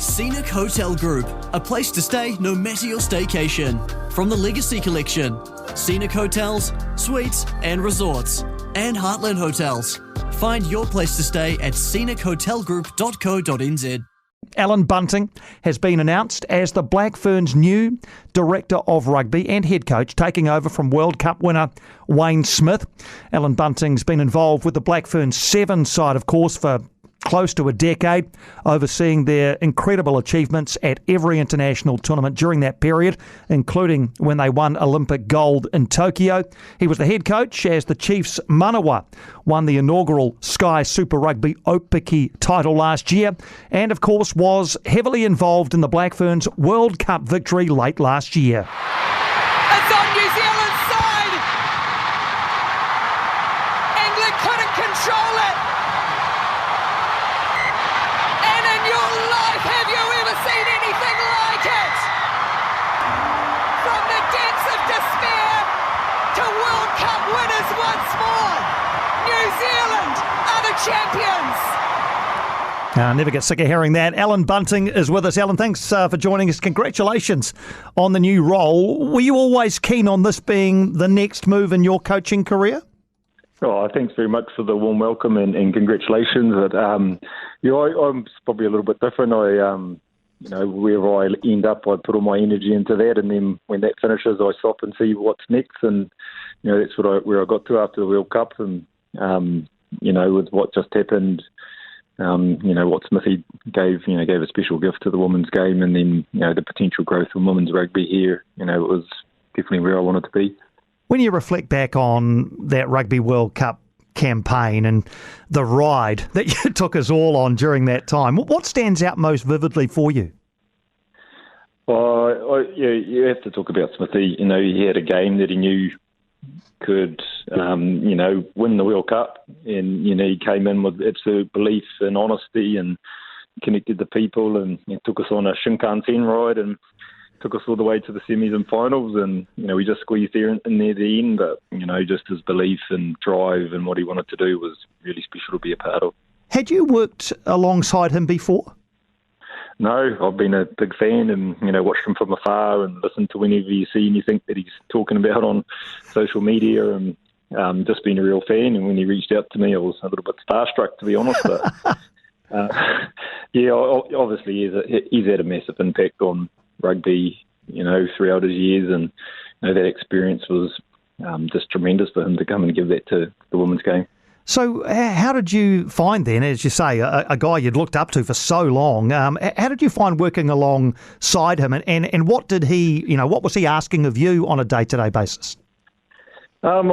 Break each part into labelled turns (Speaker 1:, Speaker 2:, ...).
Speaker 1: Scenic Hotel Group, a place to stay no matter your staycation. From the Legacy Collection, Scenic Hotels, Suites and Resorts, and Heartland Hotels. Find your place to stay at scenichotelgroup.co.nz.
Speaker 2: Allan Bunting has been announced as the Black Ferns' new Director of Rugby and head coach, taking over from World Cup winner Wayne Smith. Allan Bunting's been involved with the Black Ferns 7 side, of course, for close to a decade, overseeing their incredible achievements at every international tournament during that period, including when they won Olympic gold in Tokyo. He was the head coach as the Chiefs Manawa won the inaugural Sky Super Rugby Opiki title last year, and of course was heavily involved in the Black Ferns World Cup victory late last year.
Speaker 3: It's on New Zealand's side! England couldn't control it! Have you ever seen anything like it? From the depths of despair to World Cup winners once more. New Zealand are the champions.
Speaker 2: I never get sick of hearing that. Allan Bunting is with us. Allan, thanks for joining us. Congratulations on the new role. Were you always keen on this being the next move in your coaching career?
Speaker 4: Oh, thanks very much for the warm welcome and congratulations. I'm probably a little bit different. Wherever I end up, I put all my energy into that, and then when that finishes, I stop and see what's next. And that's where I got to after the World Cup, and with what just happened, what Smithy gave a special gift to the women's game, and then the potential growth of women's rugby here. It was definitely where I wanted to be.
Speaker 2: When you reflect back on that Rugby World Cup campaign and the ride that you took us all on during that time, what stands out most vividly for you?
Speaker 4: Well, you have to talk about Smithy. He had a game that he knew could, win the World Cup, and he came in with absolute belief and honesty and connected the people, and he took us on a Shinkansen ride and took us all the way to the semis and finals, and we just squeezed there in near the end, but just his belief and drive and what he wanted to do was really special to be a part of.
Speaker 2: Had you worked alongside him before?
Speaker 4: No, I've been a big fan and watched him from afar and listened to whenever you see anything that he's talking about on social media, and just been a real fan. And when he reached out to me, I was a little bit starstruck, to be honest, but obviously he's had a massive impact on rugby, throughout his years, and that experience was just tremendous for him to come and give that to the women's game.
Speaker 2: So how did you find then, as you say, a guy you'd looked up to for so long, how did you find working alongside him, and what did he, what was he asking of you on a day-to-day basis?
Speaker 4: At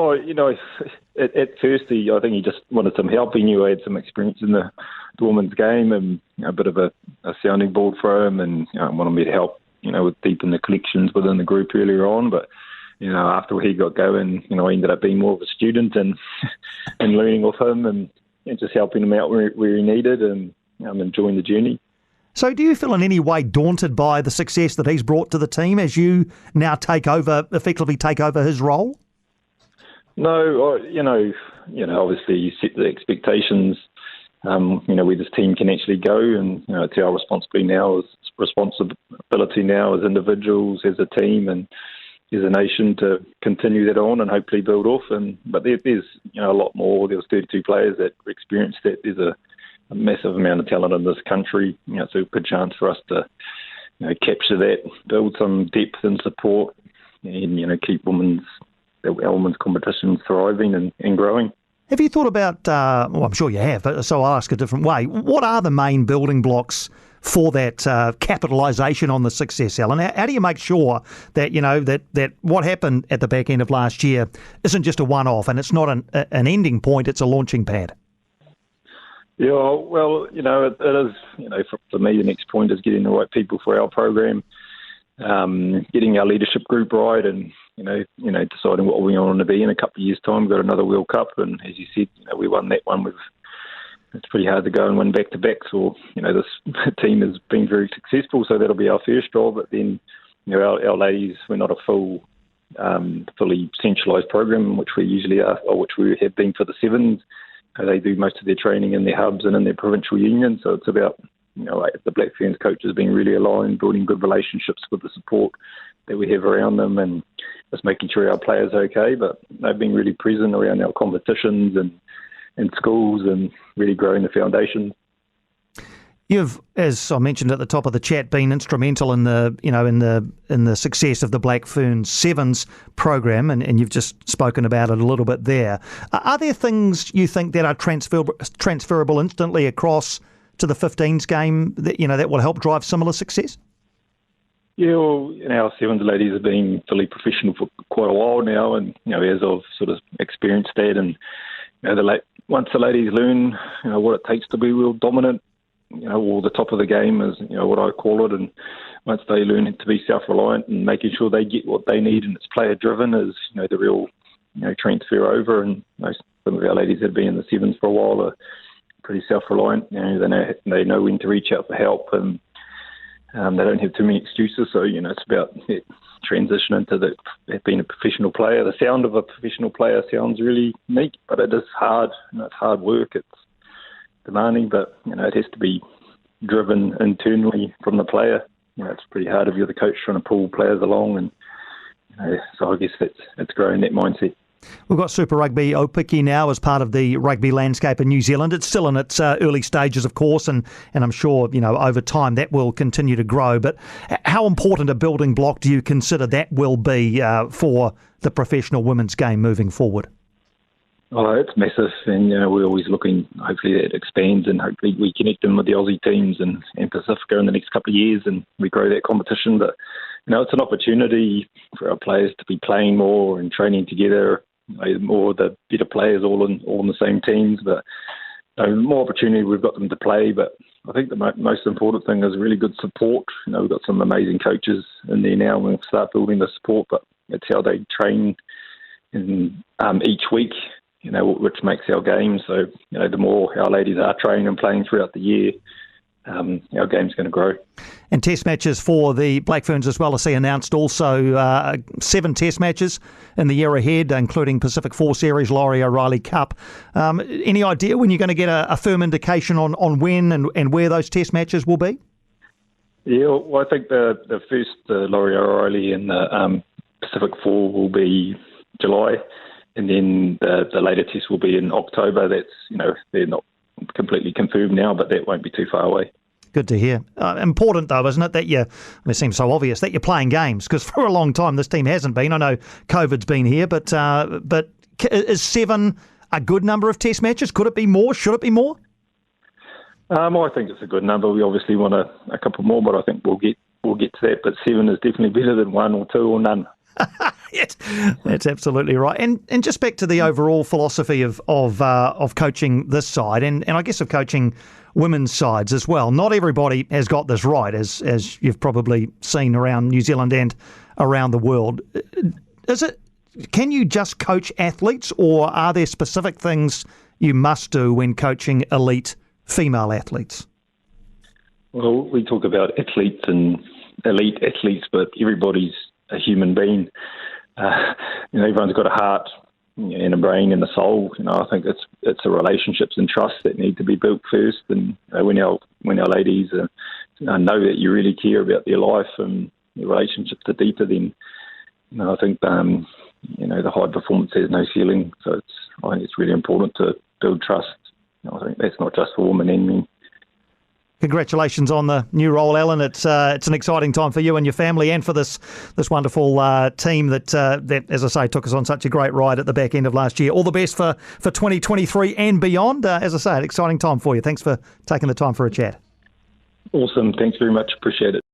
Speaker 4: first, I think he just wanted some help. He knew I had some experience in the women's game and a bit of a sounding board for him, and wanted me to help, with deepen the connections within the group earlier on. But, after he got going, I ended up being more of a student and learning off him and just helping him out where he needed, and enjoying the journey.
Speaker 2: So do you feel in any way daunted by the success that he's brought to the team as you now effectively take over his role?
Speaker 4: No, obviously you set the expectations, where this team can actually go, and it's our responsibility now as individuals, as a team, and as a nation to continue that on and hopefully build off. But there's a lot more. There was 32 players that experienced that. There's a massive amount of talent in this country. It's a good chance for us to capture that, build some depth and support, and keep our women's competitions thriving and growing.
Speaker 2: Have you thought about, well, I'm sure you have, so I'll ask a different way. What are the main building blocks for that capitalisation on the success, Allan? How do you make sure that, that what happened at the back end of last year isn't just a one-off and it's not an ending point, it's a launching pad?
Speaker 4: Yeah, well, it is, for me, the next point is getting the right people for our program, getting our leadership group right, and deciding what we want to be in a couple of years' time. We've got another World Cup, and as you said, we won that one. It's pretty hard to go and win back-to-back, so this team has been very successful, so that'll be our first job. But then, our ladies, we're not a fully centralised program, which we usually are, or which we have been for the Sevens. They do most of their training in their hubs and in their provincial union, so it's about the Black Ferns coaches being really aligned, building good relationships with the support that we have around them, and just making sure our players are okay. But they've been really present around our competitions and schools, and really growing the foundation.
Speaker 2: You've, as I mentioned at the top of the chat, been instrumental in the success of the Black Ferns Sevens program, and you've just spoken about it a little bit there. Are there things you think that are transferable instantly across to the 15s game that will help drive similar success?
Speaker 4: Yeah, well, our Sevens ladies have been fully professional for quite a while now, and as I've sort of experienced that, and once the ladies learn what it takes to be real dominant, or the top of the game is what I call it, and once they learn to be self-reliant and making sure they get what they need and it's player-driven is the real transfer over. And some of our ladies that have been in the Sevens for a while are pretty self-reliant. They know when to reach out for help, and they don't have too many excuses. So it's about transition into being a professional player. The sound of a professional player sounds really neat, but it is hard. It's hard work. It's demanding, but it has to be driven internally from the player. It's pretty hard if you're the coach trying to pull players along, and so I guess it's growing that mindset.
Speaker 2: We've got Super Rugby Aupiki now as part of the rugby landscape in New Zealand. It's still in its early stages, of course, and I'm sure over time that will continue to grow. But how important a building block do you consider that will be for the professional women's game moving forward?
Speaker 4: Oh, it's massive, and we're always looking. Hopefully that expands, and hopefully we connect them with the Aussie teams and Pacifica in the next couple of years, and we grow that competition. But it's an opportunity for our players to be playing more and training together. More the better players all in the same teams, but more opportunity we've got them to play. But I think the most important thing is really good support. We've got some amazing coaches in there now, and we'll start building the support. But it's how they train each week. Which makes our game. So, the more our ladies are training and playing throughout the year, our game's going to grow.
Speaker 2: And test matches for the Black Ferns as well, I see announced also 7 test matches in the year ahead, including Pacific 4 Series, Laurie O'Reilly Cup. Any idea when you're going to get a firm indication on when and where those test matches will be?
Speaker 4: Yeah, well, I think the first Laurie O'Reilly and the Pacific 4 will be July. And then the later test will be in October. That's, they're not completely confirmed now, but that won't be too far away.
Speaker 2: Good to hear. Important, though, isn't it, that it seems so obvious, that you're playing games, because for a long time this team hasn't been. I know COVID's been here, but is 7 a good number of test matches? Could it be more? Should it be more?
Speaker 4: I think it's a good number. We obviously want a couple more, but I think we'll get to that. But 7 is definitely better than 1 or 2 or none.
Speaker 2: Yes, that's absolutely right. And just back to the overall philosophy of coaching this side, and I guess of coaching women's sides as well. Not everybody has got this right, as you've probably seen around New Zealand and around the world. Can you just coach athletes, or are there specific things you must do when coaching elite female athletes?
Speaker 4: Well, we talk about athletes and elite athletes, but everybody's a human being. Everyone's got a heart and a brain and a soul. I think it's the relationships and trust that need to be built first. And when our ladies know that you really care about their life and your relationships are deeper, then I think the high performance has no ceiling. So I think it's really important to build trust. I think that's not just for women and men.
Speaker 2: Congratulations on the new role, Allan. It's an exciting time for you and your family, and for this wonderful team that, as I say, took us on such a great ride at the back end of last year. All the best for 2023 and beyond. As I say, an exciting time for you. Thanks for taking the time for a chat.
Speaker 4: Awesome. Thanks very much. Appreciate it.